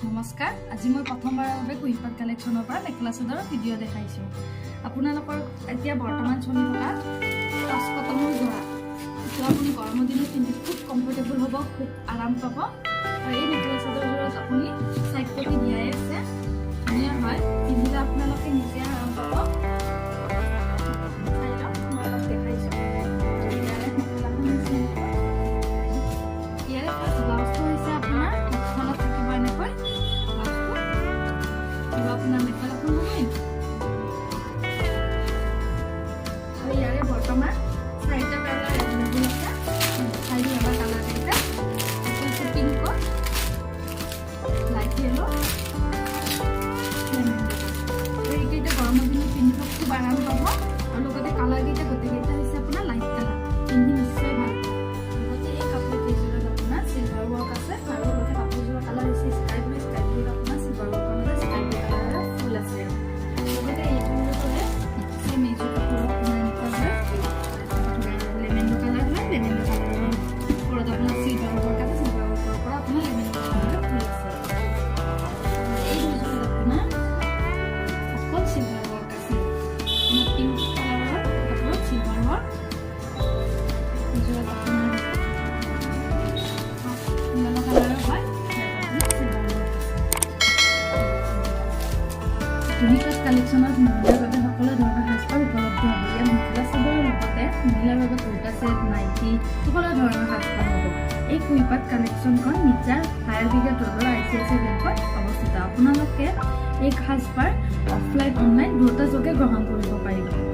নমস্কাৰ আজি মই প্ৰথমবাৰৰ বাবে কুইপাত কালেকশ্যনৰ পৰা মেখেলা চাদৰৰ ভিডিঅ' দেখাইছোঁ আপোনালোকৰ এতিয়া বৰ্তমান চলি থকা টচ কটনৰ যোৰা এইটো আপুনি গৰমৰ দিনত পিন্ধি খুব কমফৰ্টেবল হ'ব খুব আৰাম পাব আৰু এই মেখেলা চাদৰযোৰত আপুনি চাইড পটি দিয়াই আছে ধুনীয়া হয় পিন্ধিলে আপোনালোকে নিজে আৰাম পাব বৰ্তমান চাৰিটা কালাৰ এভেইলেবল আছে চাৰি এটা কালাৰ কেইটা এইটো পিংক লাইট ইয়েলো এইকেইটা গৰমৰ দিনত পিন্ধিব খুব আৰাম পাব আৰু লগতে কালাৰ কেইটা গোটেইকেইটা হৈছে আপোনাৰ লাইট কালাৰ পিন্ধি নিশ্চয় ভাল লগতে এই কাপোৰ কেইযোৰত আপোনাৰ চিলভাৰ ৱৰ্ক আছে আৰু লগতে কাপোৰযোৰৰ কালাৰ হৈছে স্কাই ব্লু আপোনাৰ চিলভাৰ ৱৰ্কৰ লগত স্কাই ব্লু কালাৰৰ ফুল আছে লগতে এইটোৰ লগতে চেম এইযোৰ কাপোৰৰ কুইপাত কালেকশ্যনত মহিলাৰ বাবে সকলো ধৰণৰ সাজপাৰ উপলব্ধ হ'ব ইয়াত মেখেলা চাদৰৰ লগতে মহিলাৰ বাবে কুৰ্তা ছেট নাইটি সকলো ধৰণৰ সাজপাৰ হ'ব এই কুইপাত কালেকশ্যনখন নিজাৰ ফায়াৰ ব্ৰিগেড ৰোডৰ ICICI বেংকত অৱস্থিত আপোনালোকে এই সাজপাৰ অফলাইন অনলাইন দুয়োটা যোগে গ্ৰহণ কৰিব পাৰিব